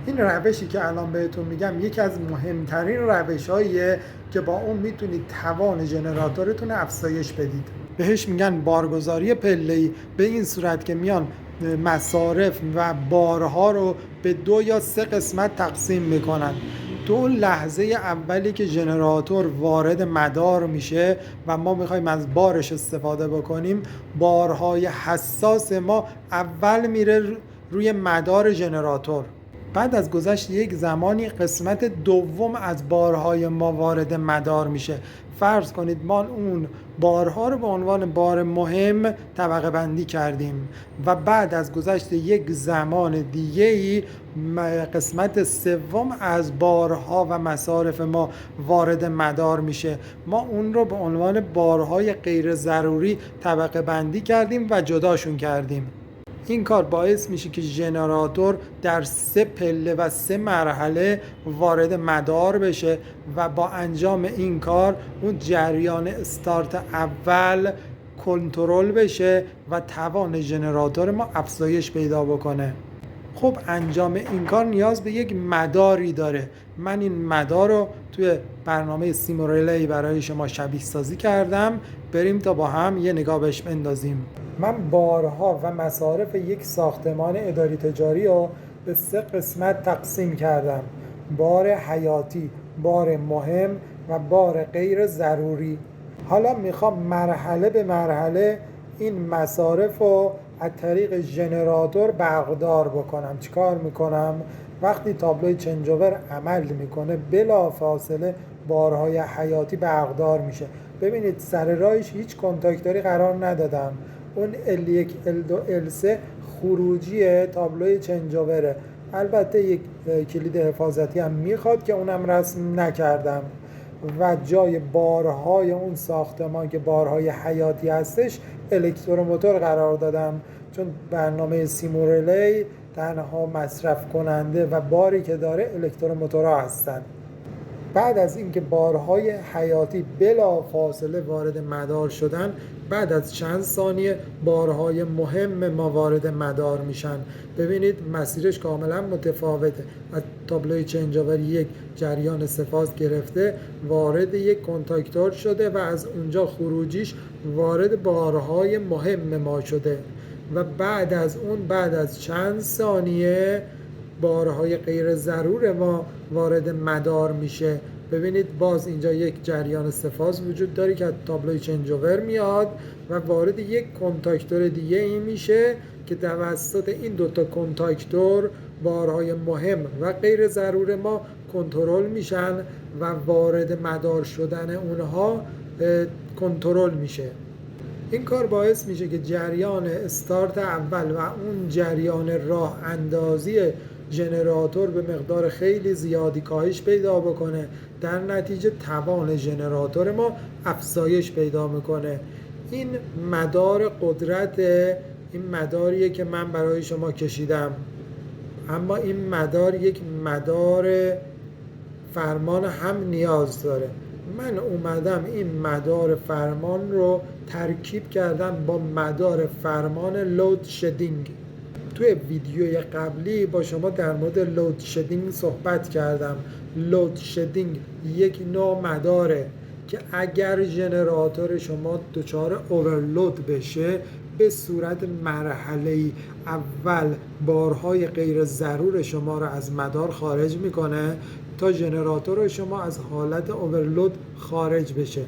این روشی که الان بهتون میگم یکی از مهمترین روش‌هاییه که با اون میتونید توان ژنراتورتون افزایش بدید. بهش میگن بارگذاری پله‌ای، به این صورت که میان مصارف و بارها رو به 2 یا 3 قسمت تقسیم میکنن. تو اون لحظه اولی که ژنراتور وارد مدار میشه و ما میخوایم از بارش استفاده بکنیم، بارهای حساس ما اول میره روی مدار ژنراتور. بعد از گذشت یک زمانی قسمت دوم از بارهای ما وارد مدار میشه. فرض کنید ما اون بارها رو به عنوان بار مهم طبقه بندی کردیم و بعد از گذشت یک زمان دیگه‌ای قسمت سوم از بارها و مصارف ما وارد مدار میشه. ما اون رو به عنوان بارهای غیر ضروری طبقه بندی کردیم و جداشون کردیم. این کار باعث میشه که ژنراتور در 3 پله و 3 مرحله وارد مدار بشه و با انجام این کار اون جریان استارت اول کنترل بشه و توان ژنراتور ما افزایش پیدا بکنه. خب انجام این کار نیاز به یک مداری داره. من این مدار رو توی برنامه سیموریلی برای شما شبیه سازی کردم. بریم تا با هم یه نگاه بهش بندازیم. من بارها و مصارف یک ساختمان اداری تجاری رو به 3 قسمت تقسیم کردم: بار حیاتی، بار مهم و بار غیر ضروری. حالا میخوام مرحله به مرحله این مصارف رو از طریق ژنراتور برقدار بکنم. چیکار میکنم؟ وقتی تابلوی چنج اوور عمل میکنه بلا فاصله بارهای حیاتی برقدار میشه. ببینید سر راهش هیچ کنتاکتوری قرار ندادم. اون L1 L2 L3 خروجی تابلوی چنج اووره. البته یک کلید حفاظتی هم میخواد که اونم رسم نکردم و جای بارهای اون ساختمان که بارهای حیاتی هستش الکتروموتور قرار دادم، چون برنامه سیموریلی تنها مصرف کننده و باری که داره الکتروموتورها هستن. بعد از اینکه بارهای حیاتی بلا فاصله وارد مدار شدن، بعد از چند ثانیه بارهای مهم ما وارد مدار میشن. ببینید مسیرش کاملا متفاوته. از تابلوی چنج اوور یک جریان سه‌فاز گرفته وارد یک کنتاکتور شده و از اونجا خروجیش وارد بارهای مهم ما شده و بعد از اون بعد از چند ثانیه بارهای غیر ضرور ما وارد مدار میشه. ببینید باز اینجا یک جریان سه‌فاز وجود داره که از تابلوی چنج اوور میاد و وارد یک کنتاکتور دیگه این میشه که توسط این 2 تا کنتاکتور بارهای مهم و غیر ضرور ما کنترل میشن و وارد مدار شدن اونها کنترل میشه. این کار باعث میشه که جریان استارت اول و اون جریان راه اندازی ژنراتور به مقدار خیلی زیادی کاهش پیدا بکنه. در نتیجه توان ژنراتور ما افزایش پیدا میکنه. این مدار قدرت، این مداریه که من برای شما کشیدم، اما این مدار یک مدار فرمان هم نیاز داره. من اومدم این مدار فرمان رو ترکیب کردم با مدار فرمان لود شدینگ. توی ویدیوی قبلی با شما در مورد لود شدینگ صحبت کردم. لود شدینگ یک نوع مداره که اگر ژنراتور شما دچار اورلود بشه به صورت مرحله‌ای اول بارهای غیر ضرور شما را از مدار خارج میکنه تا ژنراتور شما از حالت اورلود خارج بشه.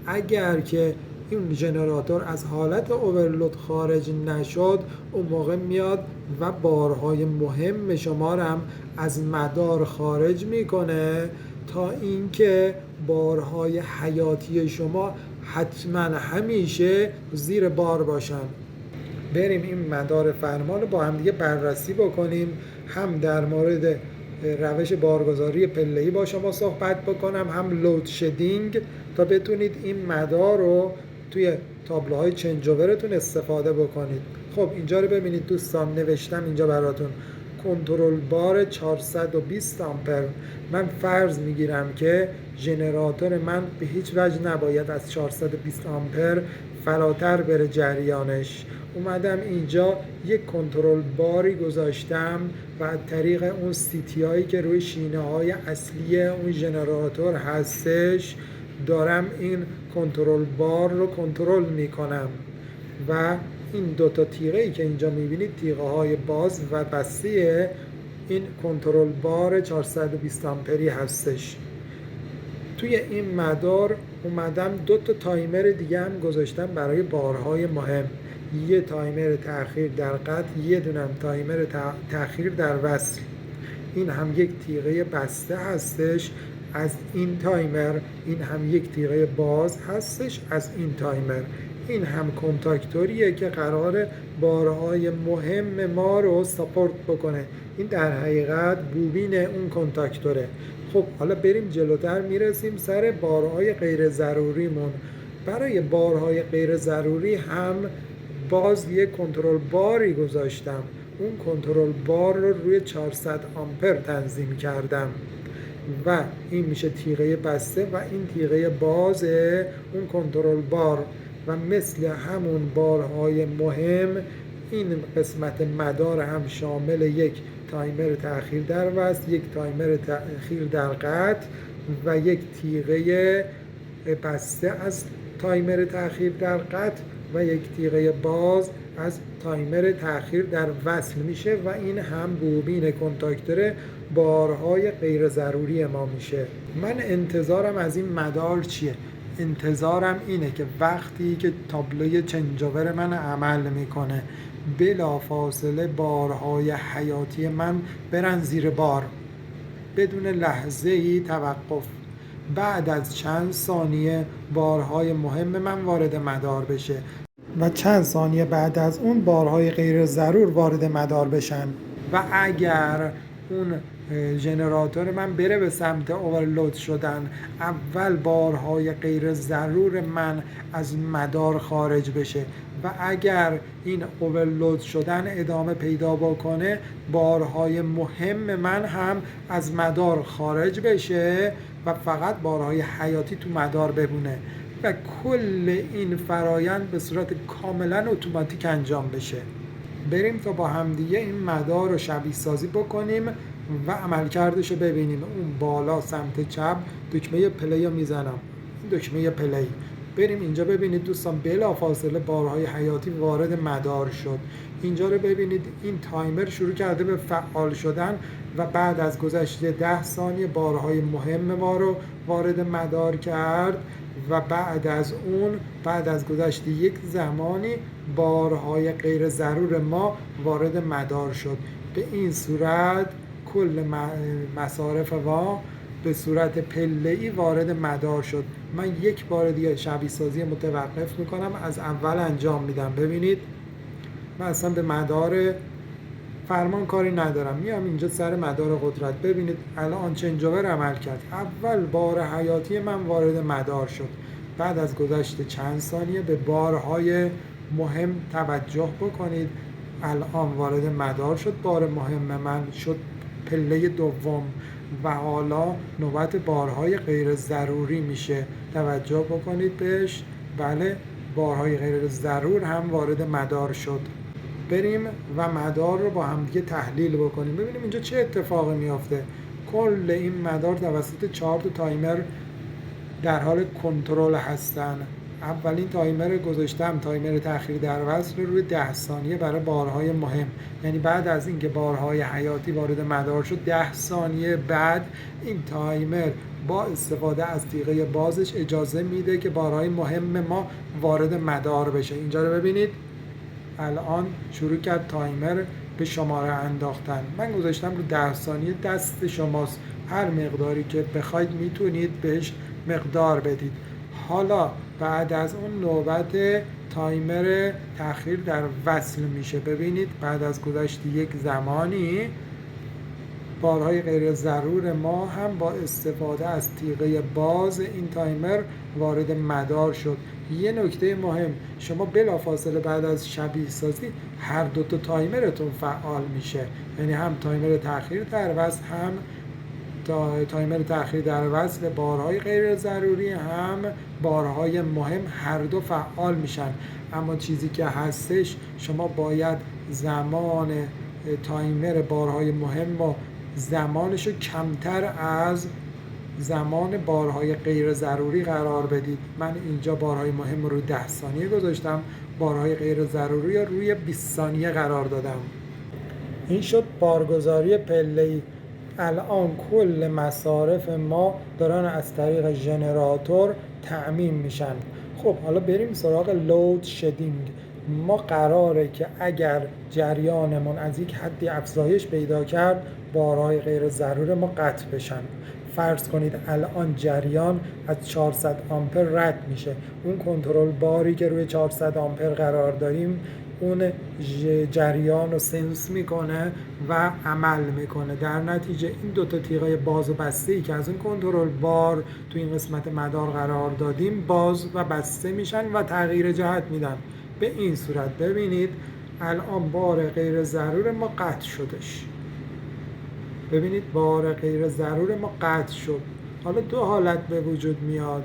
اگر که این ژنراتور از حالت اورلود خارج نشد، اون موقع میاد و بارهای مهم شما را هم از مدار خارج میکنه تا اینکه بارهای حیاتی شما حتما همیشه زیر بار باشن. بریم این مدار فرمان رو با هم دیگه بررسی بکنیم. هم در مورد روش بارگذاری پله‌ای با شما صحبت بکنم، هم لود شدینگ، تا بتونید این مدار رو توی تابلوهای چنج اوورتون استفاده بکنید. خب اینجا رو ببینید دوستان، نوشتم اینجا براتون کنترل بار 420 آمپر. من فرض میگیرم که ژنراتور من به هیچ وجه نباید از 420 آمپر فراتر بره جریانش. اومدم اینجا یک کنترل باری گذاشتم و از طریق اون سیتی هایی که روی شینه های اصلی اون ژنراتور هستش دارم این کنترل بار رو کنترل میکنم و این دوتا تیغه ای که اینجا میبینید تیغه های باز و بسته این کنترل بار 420 آمپری هستش. توی این مدار اومدم دو تا تایمر دیگه هم گذاشتم برای بارهای مهم. یه تایمر تأخیر در قطع، یه دونم تایمر تأخیر در وصل. این هم یک تیغه بسته هستش از این تایمر، این هم یک تیغه باز هستش از این تایمر. این هم کنتاکتوریه که قرار بارهای مهم ما رو ساپورت بکنه. این در حقیقت بوبین اون کنتاکتوره. خب حالا بریم جلوتر، میرسیم سر بارهای غیر ضروریمون. برای بارهای غیر ضروری هم باز یک کنترل باری گذاشتم. اون کنترل بار رو روی 400 آمپر تنظیم کردم و این میشه تیغه بسته و این تیغه باز اون کنترل بار و مثل همون بارهای مهم این قسمت مدار هم شامل یک تایمر تأخیر در وصل، یک تایمر تأخیر در قطع و یک تیغه بسته از تایمر تأخیر در قطع و یک تیغه باز از تایمر تأخیر در وصل میشه و این هم بوبین کنتاکتور بارهای غیر ضروری ما میشه. من انتظارم از این مدار چیه؟ انتظارم اینه که وقتی که تابلوی چنجاور من عمل میکنه بلا فاصله بارهای حیاتی من برن زیر بار بدون لحظه ای توقف. بعد از چند ثانیه بارهای مهم من وارد مدار بشه و چند ثانیه بعد از اون بارهای غیر ضرور وارد مدار بشن و اگر اون ژنراتور من بره به سمت اورلود شدن اول بارهای غیر ضرور من از مدار خارج بشه و اگر این اورلود شدن ادامه پیدا بکنه بارهای مهم من هم از مدار خارج بشه و فقط بارهای حیاتی تو مدار بمونه و کل این فرایند به صورت کاملا اتوماتیک انجام بشه. بریم تا با همدیگه این مدار رو شبیه سازی بکنیم و عملکردش رو ببینیم. اون بالا سمت چپ دکمه پلی رو میزنم، این دکمه پلی. بریم اینجا ببینید دوستان بلا فاصله بارهای حیاتی وارد مدار شد. اینجا رو ببینید این تایمر شروع کرده به فعال شدن و بعد از گذشت 10 ثانیه بارهای مهم ما رو وارد مدار کرد و بعد از گذشت یک زمانی بارهای غیر ضرور ما وارد مدار شد. به این صورت کل مصارف ما به صورت پله‌ای وارد مدار شد. من یک بار دیگه شبیه سازی متوقف میکنم، از اول انجام میدم. ببینید من اصلا به مدار فرمان کاری ندارم، میام اینجا سر مدار قدرت. ببینید الان چنجاور عمل کرد، اول بار حیاتی من وارد مدار شد. بعد از گذشت چند ثانیه به بارهای مهم توجه بکنید. الان وارد مدار شد، بار مهم من شد پله دوم و حالا نوبت بارهای غیر ضروری میشه. توجه بکنید بهش. بله، بارهای غیر ضرور هم وارد مدار شد. بریم و مدار رو با هم دیگه تحلیل بکنیم، ببینیم اینجا چه اتفاقی میافته. کل این مدار توسط 4 تایمر در حال کنترل هستن. اولین تایمر گذاشتم، تایمر تأخیر در وصل روی 10 ثانیه برای بارهای مهم، یعنی بعد از اینکه بارهای حیاتی وارد مدار شد 10 ثانیه بعد این تایمر با استفاده از تیغه بازش اجازه میده که بارهای مهم ما وارد مدار بشه. اینجا رو ببینید الان شروع کرد تایمر به شماره انداختن. من گذاشتم رو 10 ثانیه، دست شماست، هر مقداری که بخواید میتونید بهش مقدار بدید. حالا بعد از اون نوبت تایمر تأخیر در وصل میشه. ببینید بعد از گذشت یک زمانی بارهای غیر ضرور ما هم با استفاده از تیغه باز این تایمر وارد مدار شد. یه نکته مهم، شما بلافاصله بعد از شبیه سازی هر دو تا تایمرتون فعال میشه، یعنی هم تایمر تأخیر در وصل هم تایمر تأخیر در وصل بارهای غیر ضروری هم بارهای مهم هر دو فعال میشن. اما چیزی که هستش شما باید زمان تایمر بارهای مهم و زمانش رو کمتر از زمان بارهای غیر ضروری قرار بدید. من اینجا بارهای مهم رو 10 ثانیه گذاشتم، بارهای غیر ضروری رو روی 20 ثانیه قرار دادم. این شد بارگذاری پله‌ای. الان کل مصارف ما دارن از طریق ژنراتور تأمین میشن. خب حالا بریم سراغ لود شدینگ. ما قراره که اگر جریانمون از یک حدی افزایش پیدا کرد بارهای غیر ضروری ما قطع بشن. فرض کنید الان جریان از 400 آمپر رد میشه، اون کنترل باری که روی 400 آمپر قرار داریم اون جریان رو سنس میکنه و عمل میکنه. در نتیجه این دوتا تیغای باز و بسته ای که از این کنترل بار تو این قسمت مدار قرار دادیم باز و بسته میشن و تغییر جهت میدن. به این صورت ببینید الان بار غیر ضرور ما قطع شدش. ببینید بار غیر ضرور ما قطع شد. حالا دو حالت به وجود میاد،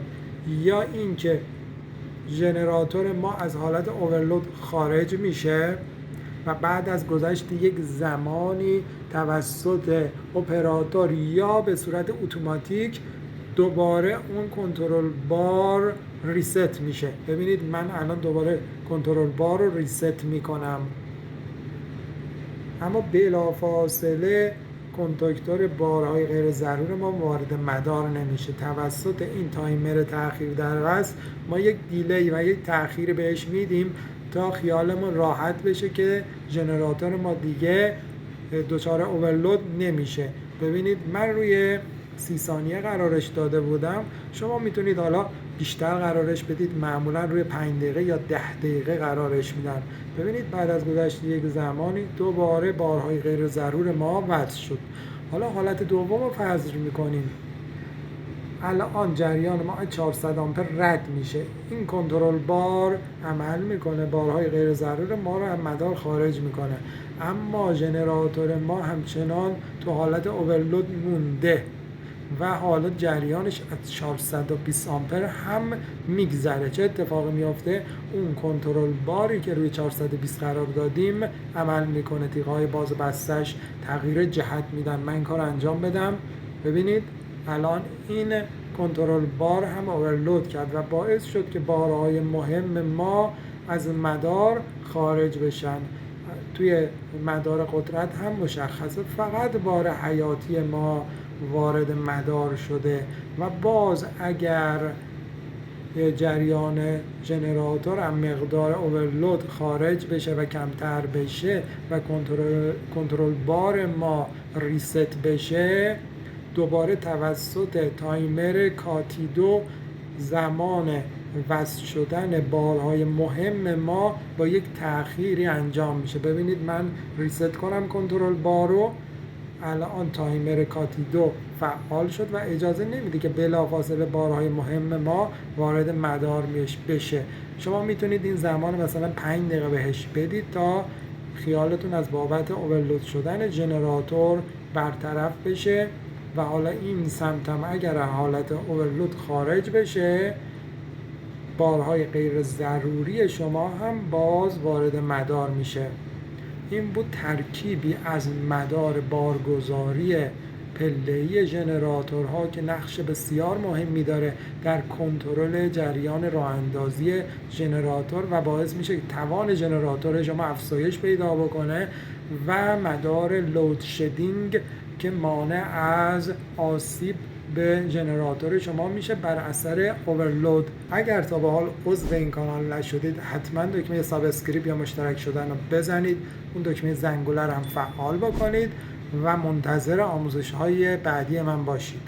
یا اینکه ژنراتور ما از حالت اورلود خارج میشه و بعد از گذشت یک زمانی توسط اپراتور یا به صورت اتوماتیک دوباره اون کنترل بار ریست میشه. ببینید من الان دوباره کنترل بار رو ریست میکنم، اما بلافاصله کنتاکتور بارهای غیر ضرور ما وارد مدار نمیشه. توسط این تایمر تأخیر در وصل ما یک دیلی و یک تأخیر بهش میدیم تا خیالمون راحت بشه که ژنراتور ما دیگه دچار اورلود نمیشه. ببینید من روی 30 ثانیه قرارش داده بودم، شما میتونید حالا بیشتر قرارش بدید، معمولا روی 5 دقیقه یا 10 دقیقه قرارش میدن. ببینید بعد از گذشت یک زمانی دوباره بارهای غیر ضرور ما وصل شد. حالا حالت دوم رو فرض میکنیم. الان جریان ما 400 آمپر رد میشه، این کنترل بار عمل میکنه، بارهای غیر ضرور ما رو از مدار خارج میکنه، اما ژنراتور ما همچنان تو حالت اورلود مونده و حالا جریانش از 420 آمپر هم میگذره. چه اتفاقی میافته؟ اون کنترل باری که روی 420 قرار دادیم عمل میکنه، تیغ‌های باز و بستش تغییر جهت میدن. من این کار انجام بدم. ببینید الان این کنترل بار هم اورلود کرد و باعث شد که بارهای مهم ما از مدار خارج بشن. توی مدار قدرت هم مشخصه فقط بار حیاتی ما وارد مدار شده و باز اگر جریان ژنراتور هم مقدار اورلود خارج بشه و کمتر بشه و کنترل بار ما ریست بشه، دوباره توسط تایمر کاتی 2 زمان وصل شدن بارهای مهم ما با یک تأخیری انجام میشه. ببینید من ریست کنم کنترل بار رو، الان تایمر کاتی 2 فعال شد و اجازه نمیده که بلافاصله بارهای مهم ما وارد مدار بشه. شما میتونید این زمان مثلا 5 دقیقه بهش بدید تا خیالتون از بابت اورلود شدن ژنراتور برطرف بشه و حالا این سمت هم اگر حالت اورلود خارج بشه بارهای غیر ضروری شما هم باز وارد مدار میشه. این بود ترکیبی از مدار بارگذاری پله‌ای ژنراتورها که نقش بسیار مهمی داره در کنترل جریان راه اندازی ژنراتور و باعث میشه که توان ژنراتور شما افزایش پیدا بکنه و مدار لود شدینگ که مانع از آسیب به ژنراتور شما میشه بر اثر اورلود. اگر تا به حال عضو این کانال نشدید حتما دکمه سابسکرایب یا مشترک شدن رو بزنید، اون دکمه زنگوله رو هم فعال بکنید و منتظر آموزش های بعدی من باشید.